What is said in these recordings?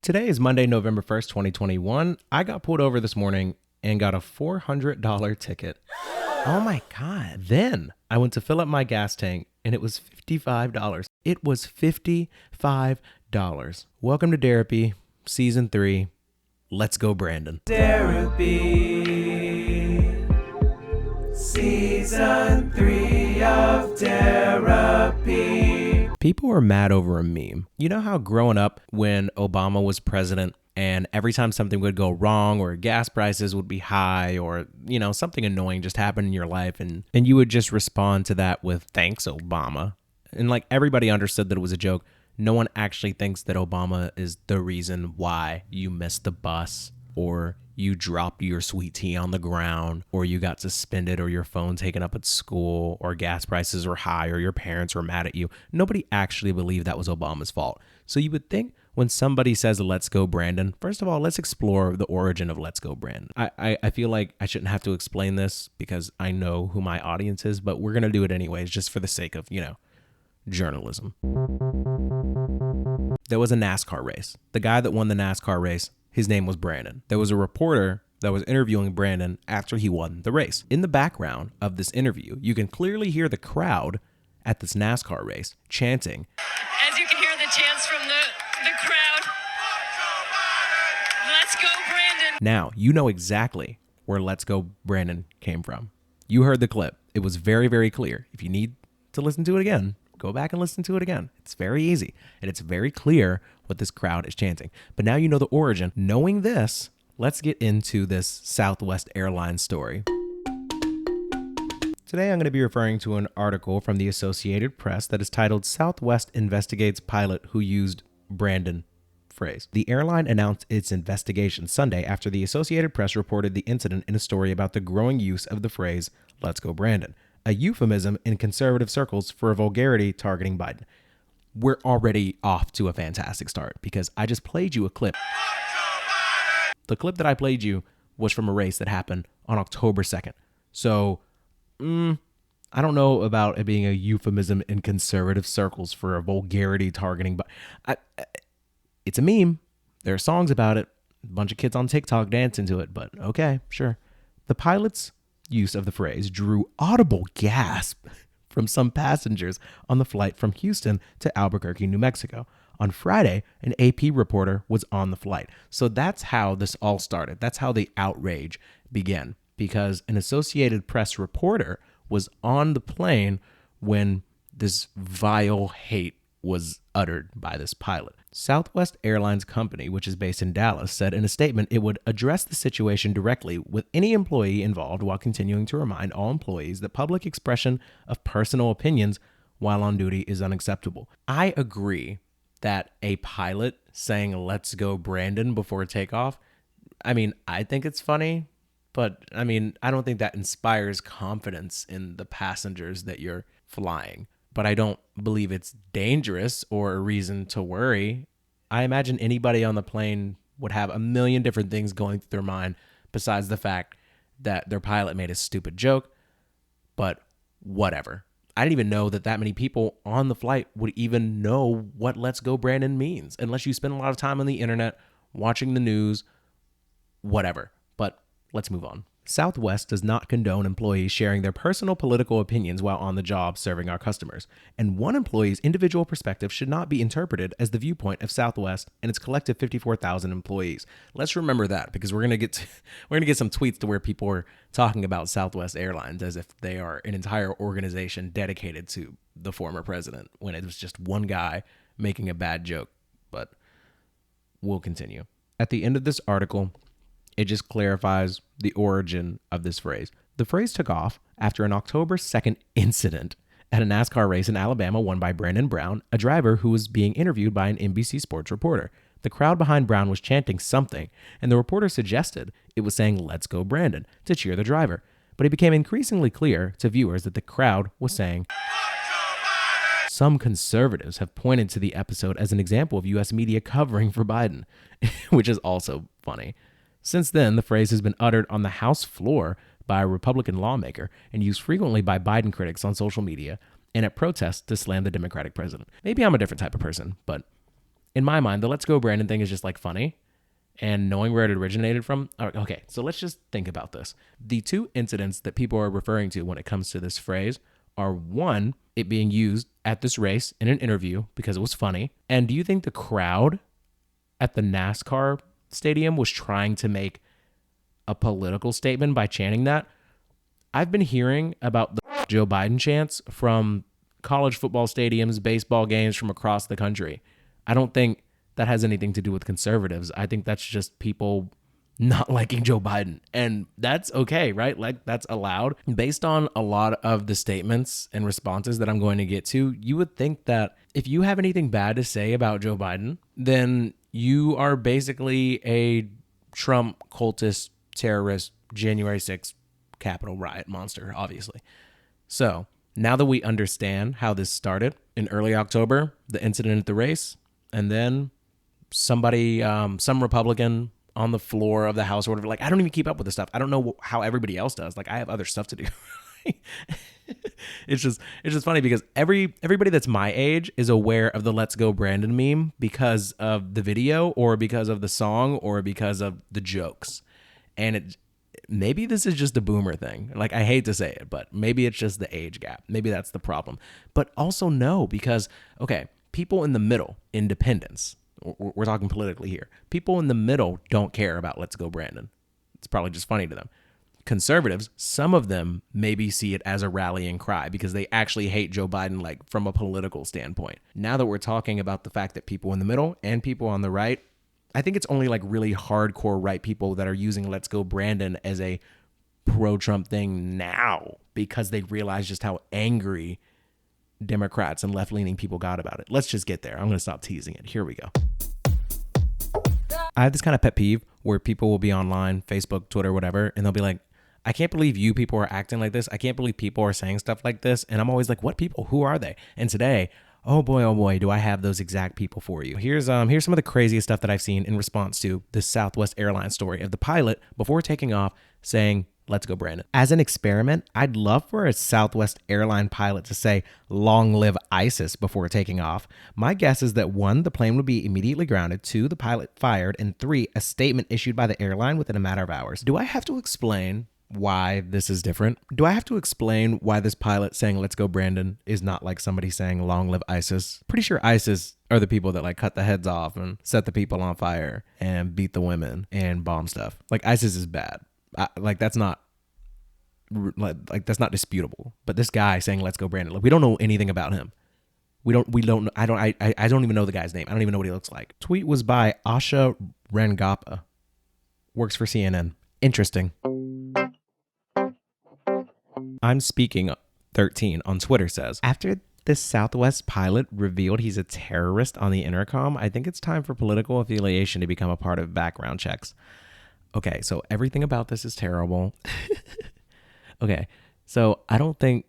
Today is Monday, November 1st, 2021. I got pulled over this morning and got a $400 ticket. Oh my God. Then I went to fill up my gas tank and it was $55. It was $55. Welcome to Derapy, Season 3. Let's go, Brandon. Derapy, Season 3 of Derapy. People are mad over a meme. You know how growing up when Obama was president and every time something would go wrong or gas prices would be high or, something annoying just happened in your life and you would just respond to that with thanks, Obama. And like everybody understood that it was a joke. No one actually thinks that Obama is the reason why you missed the bus or you dropped your sweet tea on the ground or you got suspended or your phone taken up at school or gas prices were high or your parents were mad at you. Nobody actually believed that was Obama's fault. So you would think when somebody says, let's go, Brandon, first of all, let's explore the origin of let's go, Brandon. I feel like I shouldn't have to explain this because I know who my audience is, but we're going to do it anyways, just for the sake of, journalism. There was a NASCAR race. The guy that won the NASCAR race, his name was Brandon. There was a reporter that was interviewing Brandon after he won the race. In the background of this interview, you can clearly hear the crowd at this NASCAR race chanting. As you can hear the chants from the crowd, let's go, Brandon. Now, you know exactly where Let's Go Brandon came from. You heard the clip. It was very, very clear. If you need to listen to it again, go back and listen to it again. It's very easy, and it's very clear what this crowd is chanting. But now you know the origin. Knowing this, let's get into this Southwest Airlines story. Today, I'm going to be referring to an article from the Associated Press that is titled Southwest Investigates Pilot Who Used Brandon Phrase. The airline announced its investigation Sunday after the Associated Press reported the incident in a story about the growing use of the phrase, let's go Brandon, a euphemism in conservative circles for a vulgarity targeting Biden. We're already off to a fantastic start because I just played you a clip. The clip that I played you was from a race that happened on October 2nd. So, I don't know about it being a euphemism in conservative circles for a vulgarity targeting, but it's a meme. There are songs about it. A bunch of kids on TikTok dancing to it, but okay, sure. The pilot's use of the phrase drew audible gasp from some passengers on the flight from Houston to Albuquerque, New Mexico. On Friday, an AP reporter was on the flight. So that's how this all started. That's how the outrage began, because an Associated Press reporter was on the plane when this vile hate was uttered by this pilot. Southwest Airlines Company, which is based in Dallas, said in a statement it would address the situation directly with any employee involved while continuing to remind all employees that public expression of personal opinions while on duty is unacceptable. I agree that a pilot saying, let's go Brandon before takeoff, I think it's funny, but I don't think that inspires confidence in the passengers that you're flying. But I don't believe it's dangerous or a reason to worry. I imagine anybody on the plane would have a million different things going through their mind besides the fact that their pilot made a stupid joke, but whatever. I didn't even know that many people on the flight would even know what Let's Go Brandon means, unless you spend a lot of time on the internet, watching the news, whatever. But let's move on. Southwest does not condone employees sharing their personal political opinions while on the job serving our customers, and one employee's individual perspective should not be interpreted as the viewpoint of Southwest and its collective 54,000 employees. Let's remember that, because we're gonna get some tweets to where people are talking about Southwest Airlines as if they are an entire organization dedicated to the former president, when it was just one guy making a bad joke. But we'll continue. At the end of this article, it just clarifies the origin of this phrase. The phrase took off after an October 2nd incident at a NASCAR race in Alabama won by Brandon Brown, a driver who was being interviewed by an NBC Sports reporter. The crowd behind Brown was chanting something, and the reporter suggested it was saying, let's go Brandon, to cheer the driver. But it became increasingly clear to viewers that the crowd was saying, some conservatives have pointed to the episode as an example of U.S. media covering for Biden, which is also funny. Since then, the phrase has been uttered on the House floor by a Republican lawmaker and used frequently by Biden critics on social media and at protests to slam the Democratic president. Maybe I'm a different type of person, but in my mind, the Let's Go Brandon thing is just like funny. And knowing where it originated from. Okay, so let's just think about this. The two incidents that people are referring to when it comes to this phrase are one, it being used at this race in an interview because it was funny. And do you think the crowd at the NASCAR stadium was trying to make a political statement by chanting that? I've been hearing about the Joe Biden chants from college football stadiums, baseball games from across the country. I don't think that has anything to do with conservatives. I think that's just people not liking Joe Biden. And that's okay, right? Like, that's allowed. Based on a lot of the statements and responses that I'm going to get to, you would think that if you have anything bad to say about Joe Biden, then you are basically a Trump cultist, terrorist, January 6th Capitol riot monster, obviously. So now that we understand how this started in early October, the incident at the race, and then somebody, some Republican on the floor of the House or whatever, like, I don't even keep up with this stuff. I don't know how everybody else does. Like, I have other stuff to do. It's just funny because everybody that's my age is aware of the Let's Go Brandon meme because of the video or because of the song or because of the jokes. And maybe this is just a boomer thing. Like, I hate to say it, but maybe it's just the age gap. Maybe that's the problem. But also no, because, okay, people in the middle, independents, we're talking politically here. People in the middle don't care about Let's Go Brandon. It's probably just funny to them. Conservatives, some of them maybe see it as a rallying cry because they actually hate Joe Biden, like, from a political standpoint. Now that we're talking about the fact that people in the middle and people on the right, I think it's only like really hardcore right people that are using Let's Go Brandon as a pro-Trump thing now because they realize just how angry Democrats and left-leaning people got about it. Let's just get there. I'm going to stop teasing it. Here we go. I have this kind of pet peeve where people will be online, Facebook, Twitter, whatever, and they'll be like, I can't believe you people are acting like this. I can't believe people are saying stuff like this. And I'm always like, what people? Who are they? And today, oh boy, do I have those exact people for you. Here's some of the craziest stuff that I've seen in response to this Southwest Airlines story of the pilot before taking off saying, Let's Go Brandon. As an experiment, I'd love for a Southwest airline pilot to say, long live ISIS before taking off. My guess is that 1, the plane would be immediately grounded, 2, the pilot fired, and 3, a statement issued by the airline within a matter of hours. Do I have to explain why this is different? Do I have to explain why this pilot saying Let's Go Brandon is not like somebody saying long live ISIS? Pretty sure ISIS are the people that like cut the heads off and set the people on fire and beat the women and bomb stuff. Like, ISIS is bad. That's not disputable. But this guy saying Let's Go Brandon, like, we don't know anything about him. I don't even know the guy's name. I don't even know what he looks like. Tweet was by Asha Rangappa. Works for CNN. Interesting. I'm Speaking 13 on Twitter says, after this Southwest pilot revealed he's a terrorist on the intercom, I think it's time for political affiliation to become a part of background checks. Okay, so everything about this is terrible. Okay, so I don't think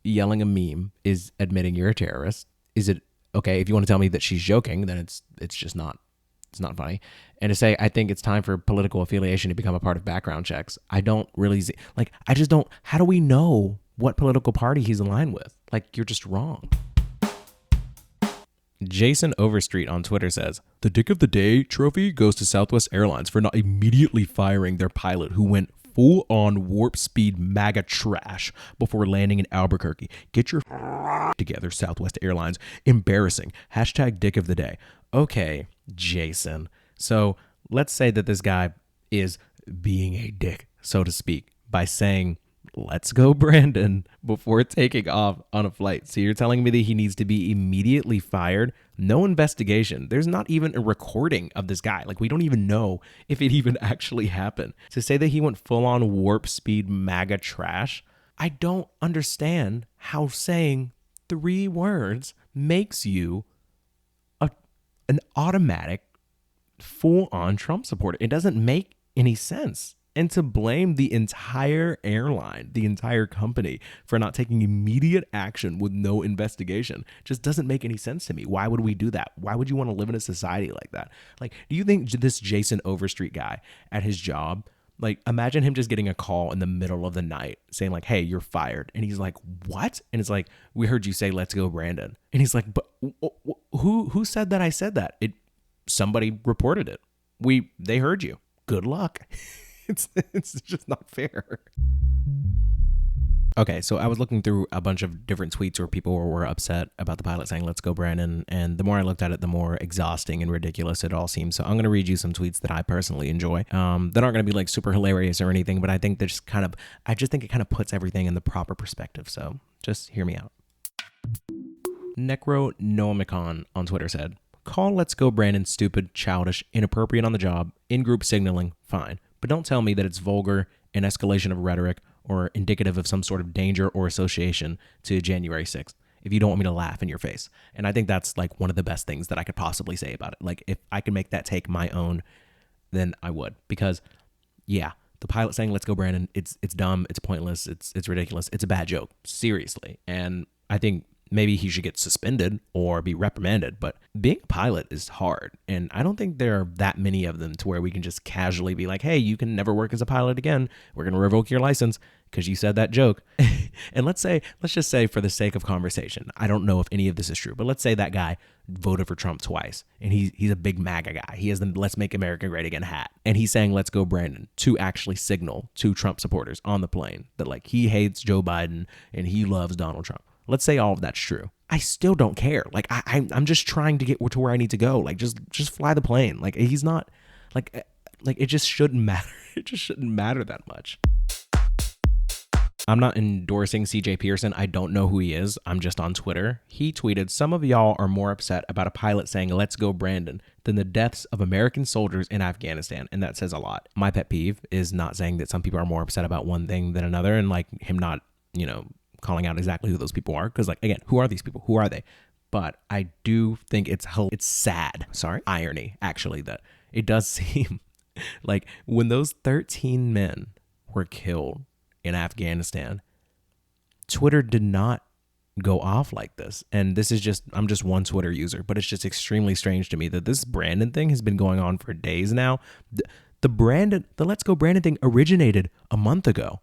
yelling a meme is admitting you're a terrorist. Is it okay? If you want to tell me that she's joking, then it's just not. It's not funny. And to say I think it's time for political affiliation to become a part of background checks, I don't really see. Like, I just don't. How do we know what political party he's aligned with? Like, you're just wrong. Jason Overstreet on Twitter says, the Dick of the Day trophy goes to Southwest Airlines for not immediately firing their pilot who went full-on warp speed MAGA trash before landing in Albuquerque. Get your together, Southwest Airlines. Embarrassing. Hashtag Dick of the Day. Okay, Jason. So let's say that this guy is being a dick, so to speak, by saying, Let's Go Brandon before taking off on a flight. So you're telling me that he needs to be immediately fired? No investigation. There's not even a recording of this guy. Like, we don't even know if it even actually happened. To say that he went full on warp speed MAGA trash, I don't understand how saying 3 words makes you an automatic full on Trump supporter. It doesn't make any sense. And to blame the entire airline, the entire company for not taking immediate action with no investigation just doesn't make any sense to me. Why would we do that? Why would you want to live in a society like that? Like, do you think this Jason Overstreet guy at his job, like, imagine him just getting a call in the middle of the night saying like, hey, you're fired. And he's like, what? And it's like, we heard you say, Let's Go Brandon. And he's like, but who said that I said that? somebody reported it. They heard you. Good luck. It's just not fair. Okay, so I was looking through a bunch of different tweets where people were upset about the pilot saying, let's go, Brandon. And the more I looked at it, the more exhausting and ridiculous it all seems. So I'm going to read you some tweets that I personally enjoy. That aren't going to be like super hilarious or anything, but I think I just think it kind of puts everything in the proper perspective. So just hear me out. Necro Noamicon on Twitter said, call Let's Go Brandon stupid, childish, inappropriate on the job, in-group signaling, fine. But don't tell me that it's vulgar, an escalation of rhetoric, or indicative of some sort of danger or association to January 6th if you don't want me to laugh in your face. And I think that's like one of the best things that I could possibly say about it. Like if I could make that take my own, then I would. Because yeah, the pilot saying, let's go, Brandon, it's dumb, it's pointless, it's ridiculous, it's a bad joke, seriously. And I think maybe he should get suspended or be reprimanded, but being a pilot is hard. And I don't think there are that many of them to where we can just casually be like, hey, you can never work as a pilot again. We're going to revoke your license because you said that joke. And let's just say for the sake of conversation, I don't know if any of this is true, but let's say that guy voted for Trump twice and he's a big MAGA guy. He has the Let's Make America Great Again hat. And he's saying, let's go, Brandon, to actually signal to Trump supporters on the plane that like he hates Joe Biden and he loves Donald Trump. Let's say all of that's true. I still don't care. Like I'm just trying to get to where I need to go. Like just fly the plane. Like he's not like it just shouldn't matter. It just shouldn't matter that much. I'm not endorsing CJ Pearson. I don't know who he is. I'm just on Twitter. He tweeted, some of y'all are more upset about a pilot saying, let's go, Brandon, than the deaths of American soldiers in Afghanistan. And that says a lot. My pet peeve is not saying that some people are more upset about one thing than another and like him not, calling out exactly who those people are. Because, like, again, who are these people? Who are they? But I do think it's sad. Irony, actually, that it does seem like when those 13 men were killed in Afghanistan, Twitter did not go off like this. And this is I'm just one Twitter user, but it's just extremely strange to me that this Brandon thing has been going on for days now. The Let's Go Brandon thing originated a month ago.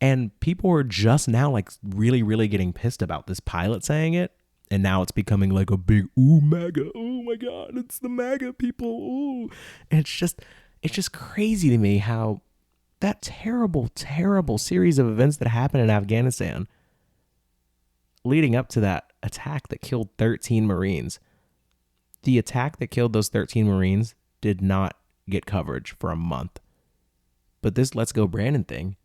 And people are just now like really, really getting pissed about this pilot saying it. And now it's becoming like a big, ooh, MAGA. Oh my God, it's the MAGA people. Ooh. And it's just crazy to me how that terrible, terrible series of events that happened in Afghanistan leading up to that attack that killed 13 Marines. The attack that killed those 13 Marines did not get coverage for a month. But this Let's Go Brandon thing,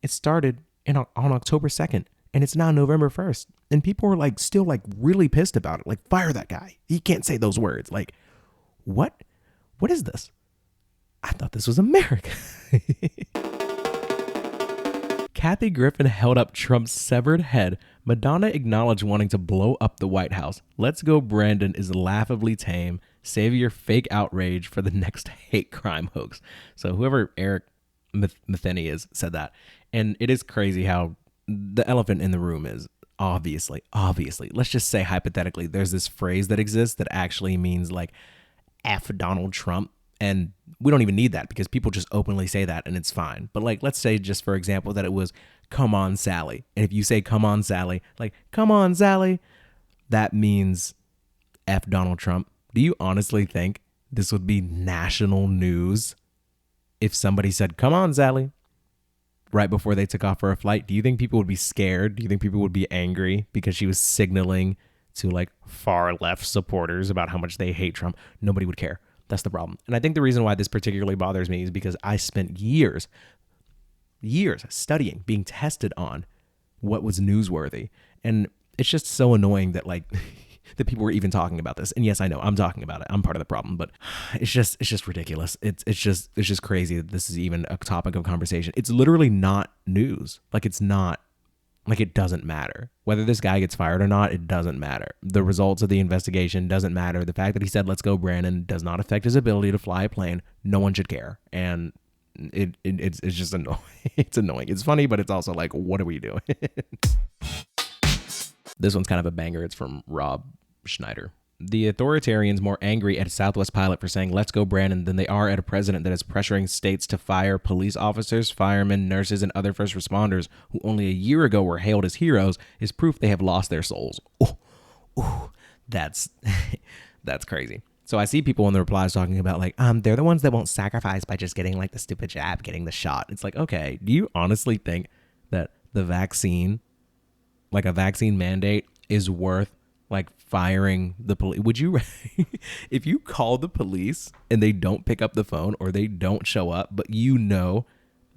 it started on October 2nd, and it's now November 1st. And people are like still like really pissed about it. Like, fire that guy. He can't say those words. Like, what? What is this? I thought this was America. Kathy Griffin held up Trump's severed head. Madonna acknowledged wanting to blow up the White House. Let's Go Brandon is laughably tame. Save your fake outrage for the next hate crime hoax. So whoever Eric Matheny is said that. And it is crazy how the elephant in the room is obviously, let's just say hypothetically, there's this phrase that exists that actually means like F Donald Trump. And we don't even need that because people just openly say that and it's fine. But like, let's say just for example that it was come on, Sally. And if you say come on, Sally, like come on, Sally, that means F Donald Trump. Do you honestly think this would be national news if somebody said, come on, Sally, right before they took off for a flight? Do you think people would be scared? Do you think people would be angry because she was signaling to like far left supporters about how much they hate Trump? Nobody would care. That's the problem. And I think the reason why this particularly bothers me is because I spent years studying, being tested on what was newsworthy. And it's just so annoying that like that people were even talking about this. And yes, I know I'm talking about it. I'm part of the problem, but it's just ridiculous. It's just crazy that this is even a topic of conversation. It's literally not news. Like it doesn't matter. Whether this guy gets fired or not, it doesn't matter. The results of the investigation doesn't matter. The fact that he said, let's go, Brandon, does not affect his ability to fly a plane. No one should care. And it's just annoying. It's annoying. It's funny, but it's also like, what are we doing? This one's kind of a banger. It's from Rob Schneider. The authoritarians more angry at a Southwest pilot for saying, let's go, Brandon, than they are at a president that is pressuring states to fire police officers, firemen, nurses, and other first responders who only a year ago were hailed as heroes is proof they have lost their souls. Ooh, that's crazy. So I see people in the replies talking about like, they're the ones that won't sacrifice by just getting like the stupid jab, getting the shot. It's like, okay, do you honestly think that the vaccine, like a vaccine mandate, is worth like firing the police? Would you, if you call the police and they don't pick up the phone or they don't show up, but you know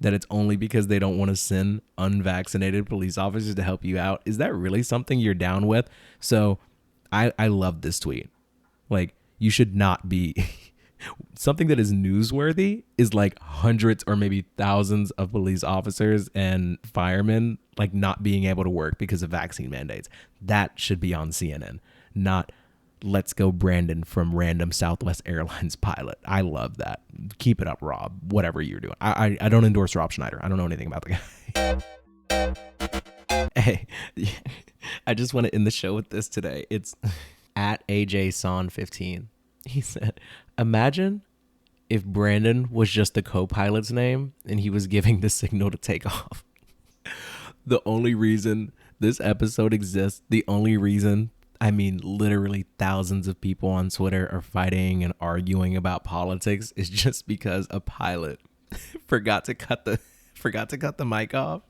that it's only because they don't want to send unvaccinated police officers to help you out, is that really something you're down with? So I love this tweet. Like, you should not be something that is newsworthy is like hundreds or maybe thousands of police officers and firemen like not being able to work because of vaccine mandates. That should be on CNN, not let's go Brandon from random Southwest Airlines pilot. I love that. Keep it up, Rob, whatever you're doing. I don't endorse Rob Schneider. I don't know anything about the guy. Hey, I just want to end the show with this today. It's at AJSon15. He said, imagine if Brandon was just the co-pilot's name and he was giving the signal to take off. The only reason this episode exists, the only reason, I mean, literally thousands of people on Twitter are fighting and arguing about politics is just because a pilot forgot to cut the mic off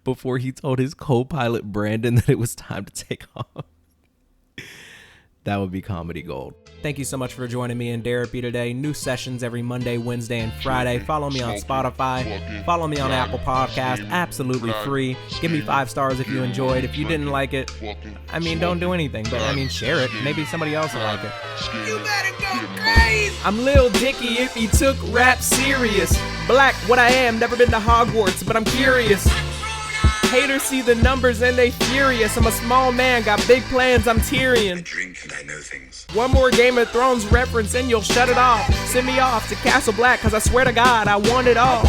before he told his co-pilot Brandon that it was time to take off. That would be comedy gold. Thank you so much for joining me in Derapy today. New sessions every Monday, Wednesday, and Friday. Follow me on Spotify. Follow me on Apple Podcasts. Absolutely free. Give me 5 stars if you enjoyed. If you didn't like it, I mean, don't do anything. But, I mean, share it. Maybe somebody else will like it. You better go crazy. I'm Lil Dicky if he took rap serious. Black, what I am. Never been to Hogwarts, but I'm curious. Haters see the numbers and they furious. I'm a small man, got big plans, I'm Tyrion. I drink and I know things. One more Game of Thrones reference and you'll shut it off. Send me off to Castle Black, cause I swear to God, I want it all.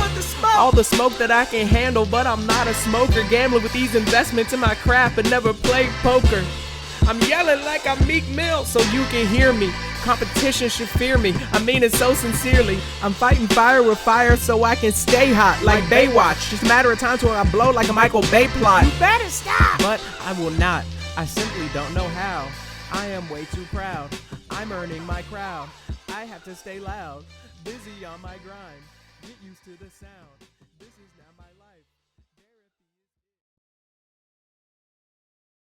All the smoke that I can handle, but I'm not a smoker. Gambling with these investments in my craft, but never played poker. I'm yelling like I'm Meek Mill, so you can hear me. Competition should fear me, I mean it so sincerely. I'm fighting fire with fire so I can stay hot like Baywatch. Just a matter of time till I blow like a Michael Bay plot. You better stop. But I will not, I simply don't know how. I am way too proud, I'm earning my crowd. I have to stay loud, busy on my grind. Get used to the sound. This is now